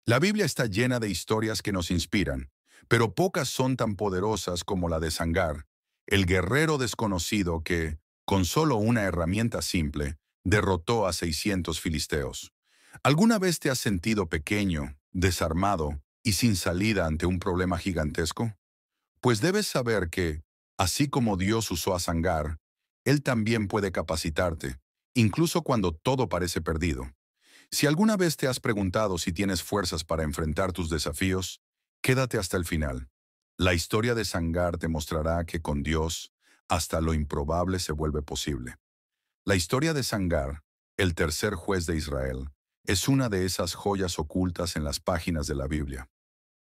La Biblia está llena de historias que nos inspiran, pero pocas son tan poderosas como la de Sangar, el guerrero desconocido que, con solo una herramienta simple, derrotó a 600 filisteos. ¿Alguna vez te has sentido pequeño, desarmado y sin salida ante un problema gigantesco? Pues debes saber que, así como Dios usó a Sangar, Él también puede capacitarte, incluso cuando todo parece perdido. Si alguna vez te has preguntado si tienes fuerzas para enfrentar tus desafíos, quédate hasta el final. La historia de Sangar te mostrará que con Dios, hasta lo improbable se vuelve posible. La historia de Sangar, el tercer juez de Israel, es una de esas joyas ocultas en las páginas de la Biblia.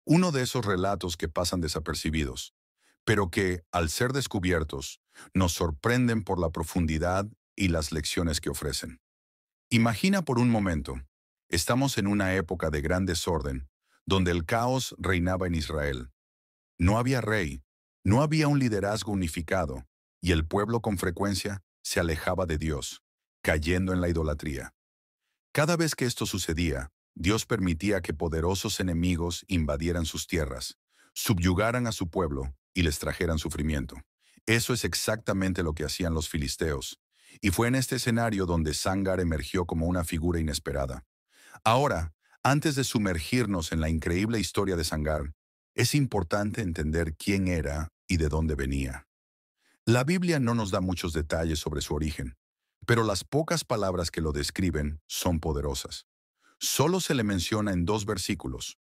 Uno de esos relatos que pasan desapercibidos, pero que, al ser descubiertos, nos sorprenden por la profundidad y las lecciones que ofrecen. Imagina por un momento, estamos en una época de gran desorden, donde el caos reinaba en Israel. No había rey, no había un liderazgo unificado, y el pueblo con frecuencia se alejaba de Dios, cayendo en la idolatría. Cada vez que esto sucedía, Dios permitía que poderosos enemigos invadieran sus tierras, subyugaran a su pueblo y les trajeran sufrimiento. Eso es exactamente lo que hacían los filisteos, y fue en este escenario donde Sangar emergió como una figura inesperada. Ahora, antes de sumergirnos en la increíble historia de Sangar, es importante entender quién era y de dónde venía. La Biblia no nos da muchos detalles sobre su origen, pero las pocas palabras que lo describen son poderosas. Solo se le menciona en dos versículos,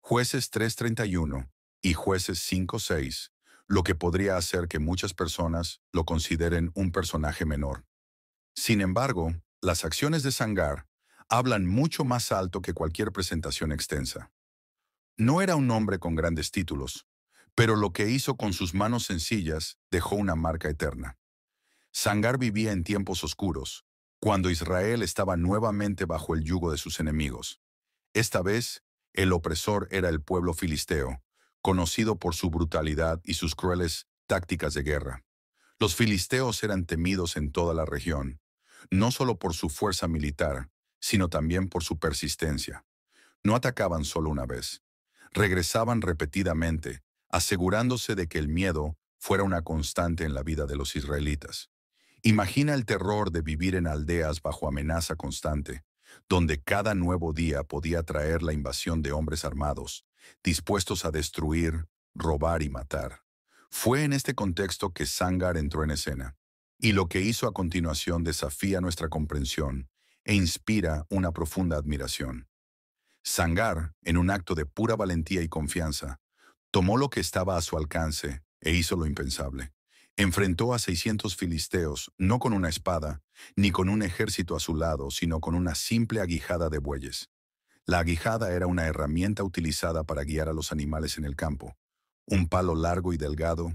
Jueces 3:31 y Jueces 5:6, lo que podría hacer que muchas personas lo consideren un personaje menor. Sin embargo, las acciones de Sangar hablan mucho más alto que cualquier presentación extensa. No era un hombre con grandes títulos, pero lo que hizo con sus manos sencillas dejó una marca eterna. Sangar vivía en tiempos oscuros, cuando Israel estaba nuevamente bajo el yugo de sus enemigos. Esta vez, el opresor era el pueblo filisteo, conocido por su brutalidad y sus crueles tácticas de guerra. Los filisteos eran temidos en toda la región, no solo por su fuerza militar, sino también por su persistencia. No atacaban solo una vez. Regresaban repetidamente, asegurándose de que el miedo fuera una constante en la vida de los israelitas. Imagina el terror de vivir en aldeas bajo amenaza constante, donde cada nuevo día podía traer la invasión de hombres armados, dispuestos a destruir, robar y matar. Fue en este contexto que Sangar entró en escena, y lo que hizo a continuación desafía nuestra comprensión e inspira una profunda admiración. Sangar, en un acto de pura valentía y confianza, tomó lo que estaba a su alcance e hizo lo impensable. Enfrentó a 600 filisteos, no con una espada, ni con un ejército a su lado, sino con una simple aguijada de bueyes. La aguijada era una herramienta utilizada para guiar a los animales en el campo. Un palo largo y delgado,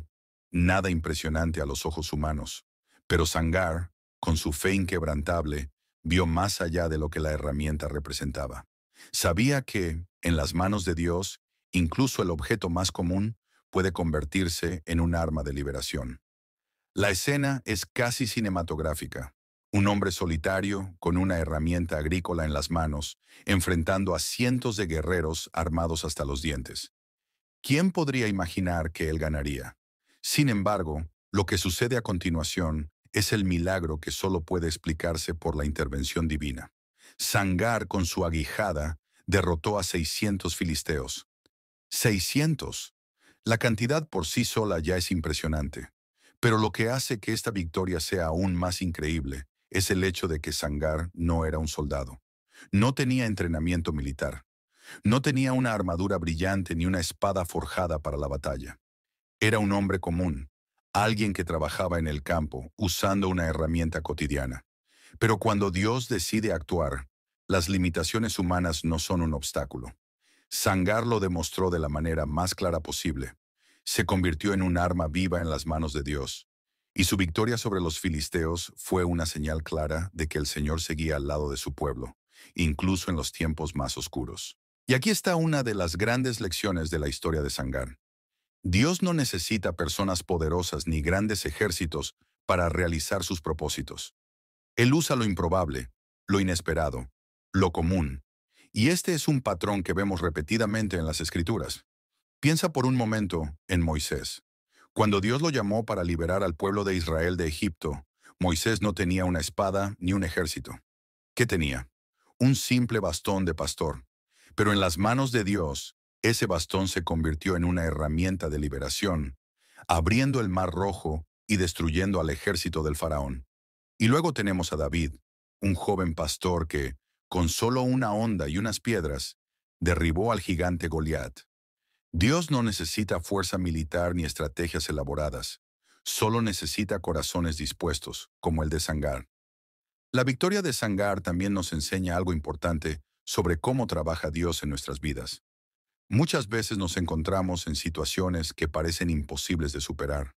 nada impresionante a los ojos humanos. Pero Sangar, con su fe inquebrantable, vio más allá de lo que la herramienta representaba. Sabía que, en las manos de Dios, incluso el objeto más común puede convertirse en un arma de liberación. La escena es casi cinematográfica. Un hombre solitario, con una herramienta agrícola en las manos, enfrentando a cientos de guerreros armados hasta los dientes. ¿Quién podría imaginar que él ganaría? Sin embargo, lo que sucede a continuación es el milagro que solo puede explicarse por la intervención divina. Sangar, con su aguijada, derrotó a 600 filisteos. ¡600! La cantidad por sí sola ya es impresionante. Pero lo que hace que esta victoria sea aún más increíble es el hecho de que Sangar no era un soldado. No tenía entrenamiento militar. No tenía una armadura brillante ni una espada forjada para la batalla. Era un hombre común, alguien que trabajaba en el campo usando una herramienta cotidiana. Pero cuando Dios decide actuar, las limitaciones humanas no son un obstáculo. Sangar lo demostró de la manera más clara posible. Se convirtió en un arma viva en las manos de Dios. Y su victoria sobre los filisteos fue una señal clara de que el Señor seguía al lado de su pueblo, incluso en los tiempos más oscuros. Y aquí está una de las grandes lecciones de la historia de Sangar. Dios no necesita personas poderosas ni grandes ejércitos para realizar sus propósitos. Él usa lo improbable, lo inesperado, lo común, Y este es un patrón que vemos repetidamente en las Escrituras. Piensa por un momento en Moisés. Cuando Dios lo llamó para liberar al pueblo de Israel de Egipto, Moisés no tenía una espada ni un ejército. ¿Qué tenía? Un simple bastón de pastor. Pero en las manos de Dios, ese bastón se convirtió en una herramienta de liberación, abriendo el mar Rojo y destruyendo al ejército del faraón. Y luego tenemos a David, un joven pastor que, con solo una honda y unas piedras, derribó al gigante Goliat. Dios no necesita fuerza militar ni estrategias elaboradas, solo necesita corazones dispuestos, como el de Sangar. La victoria de Sangar también nos enseña algo importante sobre cómo trabaja Dios en nuestras vidas. Muchas veces nos encontramos en situaciones que parecen imposibles de superar.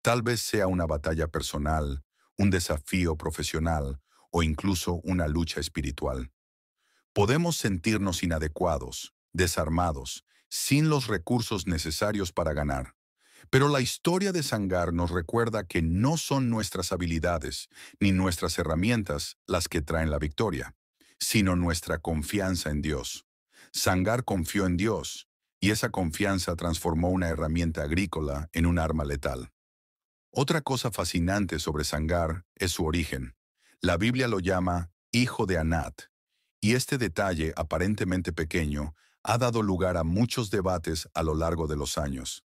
Tal vez sea una batalla personal, un desafío profesional o incluso una lucha espiritual. Podemos sentirnos inadecuados, desarmados, sin los recursos necesarios para ganar. Pero la historia de Sangar nos recuerda que no son nuestras habilidades ni nuestras herramientas las que traen la victoria, sino nuestra confianza en Dios. Sangar confió en Dios, y esa confianza transformó una herramienta agrícola en un arma letal. Otra cosa fascinante sobre Sangar es su origen. La Biblia lo llama hijo de Anat, y este detalle, aparentemente pequeño, ha dado lugar a muchos debates a lo largo de los años.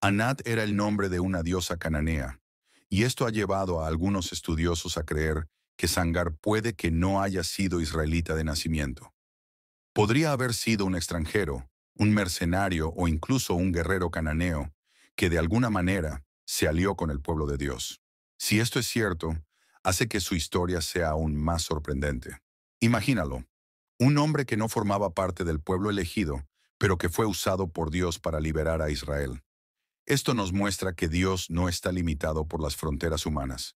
Anat era el nombre de una diosa cananea, y esto ha llevado a algunos estudiosos a creer que Sangar puede que no haya sido israelita de nacimiento. Podría haber sido un extranjero, un mercenario o incluso un guerrero cananeo, que de alguna manera se alió con el pueblo de Dios. Si esto es cierto, hace que su historia sea aún más sorprendente. Imagínalo, un hombre que no formaba parte del pueblo elegido, pero que fue usado por Dios para liberar a Israel. Esto nos muestra que Dios no está limitado por las fronteras humanas.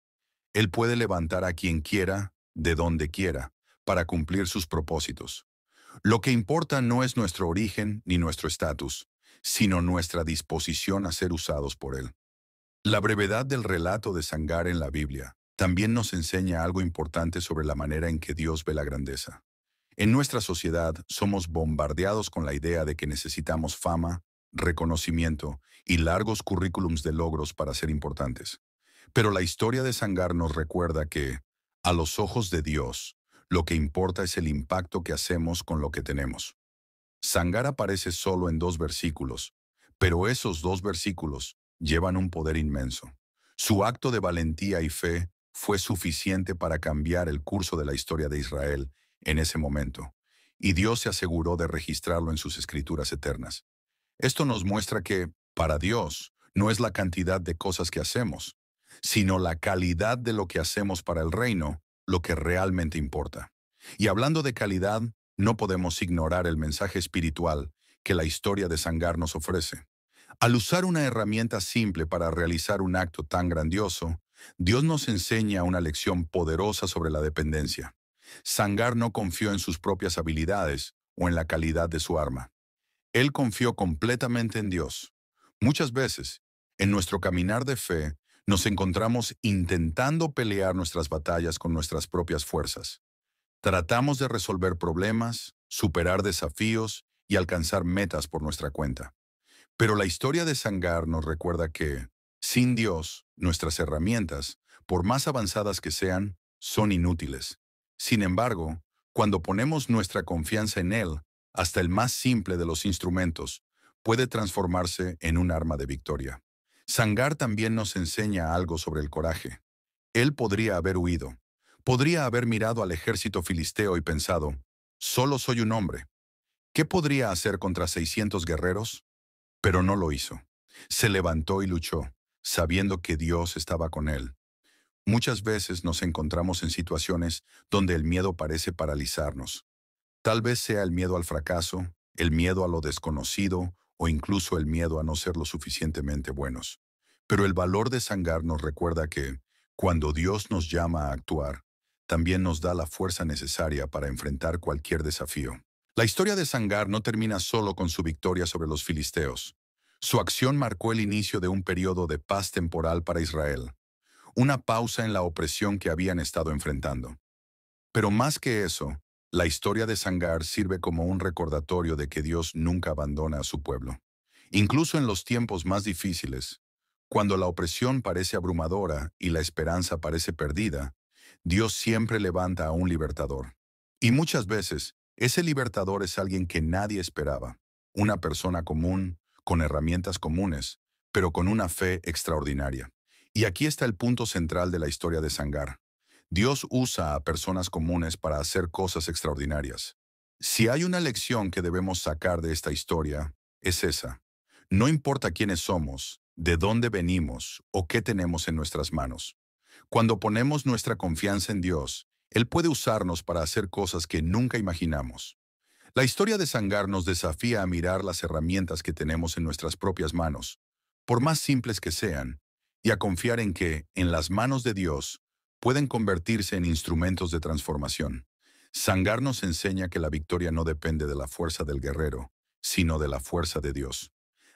Él puede levantar a quien quiera, de donde quiera, para cumplir sus propósitos. Lo que importa no es nuestro origen ni nuestro estatus, sino nuestra disposición a ser usados por Él. La brevedad del relato de Sangar en la Biblia también nos enseña algo importante sobre la manera en que Dios ve la grandeza. En nuestra sociedad somos bombardeados con la idea de que necesitamos fama, reconocimiento y largos currículums de logros para ser importantes. Pero la historia de Sangar nos recuerda que, a los ojos de Dios, lo que importa es el impacto que hacemos con lo que tenemos. Sangar aparece solo en 2 versículos, pero esos 2 versículos llevan un poder inmenso. Su acto de valentía y fe fue suficiente para cambiar el curso de la historia de Israel en ese momento, y Dios se aseguró de registrarlo en sus escrituras eternas. Esto nos muestra que, para Dios, no es la cantidad de cosas que hacemos, sino la calidad de lo que hacemos para el reino, lo que realmente importa. Y hablando de calidad, no podemos ignorar el mensaje espiritual que la historia de Sangar nos ofrece. Al usar una herramienta simple para realizar un acto tan grandioso, Dios nos enseña una lección poderosa sobre la dependencia. Sangar no confió en sus propias habilidades o en la calidad de su arma. Él confió completamente en Dios. Muchas veces, en nuestro caminar de fe, nos encontramos intentando pelear nuestras batallas con nuestras propias fuerzas. Tratamos de resolver problemas, superar desafíos y alcanzar metas por nuestra cuenta. Pero la historia de Sangar nos recuerda que, sin Dios, nuestras herramientas, por más avanzadas que sean, son inútiles. Sin embargo, cuando ponemos nuestra confianza en Él, hasta el más simple de los instrumentos puede transformarse en un arma de victoria. Sangar también nos enseña algo sobre el coraje. Él podría haber huido. Podría haber mirado al ejército filisteo y pensado, solo soy un hombre. ¿Qué podría hacer contra 600 guerreros? Pero no lo hizo. Se levantó y luchó, sabiendo que Dios estaba con él. Muchas veces nos encontramos en situaciones donde el miedo parece paralizarnos. Tal vez sea el miedo al fracaso, el miedo a lo desconocido o incluso el miedo a no ser lo suficientemente buenos. Pero el valor de Sangar nos recuerda que, cuando Dios nos llama a actuar, también nos da la fuerza necesaria para enfrentar cualquier desafío. La historia de Sangar no termina solo con su victoria sobre los filisteos. Su acción marcó el inicio de un periodo de paz temporal para Israel, una pausa en la opresión que habían estado enfrentando. Pero más que eso, La historia de Sangar sirve como un recordatorio de que Dios nunca abandona a su pueblo. Incluso en los tiempos más difíciles, cuando la opresión parece abrumadora y la esperanza parece perdida, Dios siempre levanta a un libertador. Y muchas veces, ese libertador es alguien que nadie esperaba, una persona común, con herramientas comunes, pero con una fe extraordinaria. Y aquí está el punto central de la historia de Sangar. Dios usa a personas comunes para hacer cosas extraordinarias. Si hay una lección que debemos sacar de esta historia, es esa. No importa quiénes somos, de dónde venimos o qué tenemos en nuestras manos. Cuando ponemos nuestra confianza en Dios, Él puede usarnos para hacer cosas que nunca imaginamos. La historia de Sangar nos desafía a mirar las herramientas que tenemos en nuestras propias manos, por más simples que sean, y a confiar en que, en las manos de Dios, pueden convertirse en instrumentos de transformación. Sangar nos enseña que la victoria no depende de la fuerza del guerrero, sino de la fuerza de Dios.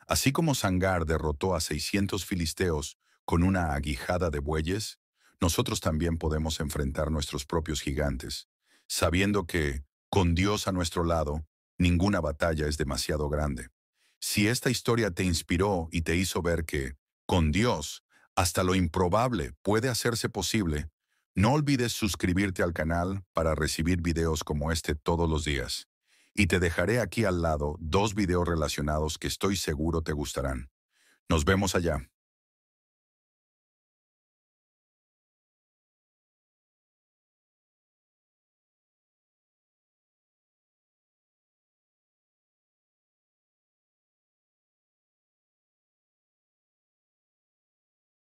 Así como Sangar derrotó a 600 filisteos con una aguijada de bueyes, nosotros también podemos enfrentar nuestros propios gigantes, sabiendo que, con Dios a nuestro lado, ninguna batalla es demasiado grande. Si esta historia te inspiró y te hizo ver que, con Dios, hasta lo improbable puede hacerse posible, no olvides suscribirte al canal para recibir videos como este todos los días. Y te dejaré aquí al lado 2 videos relacionados que estoy seguro te gustarán. Nos vemos allá.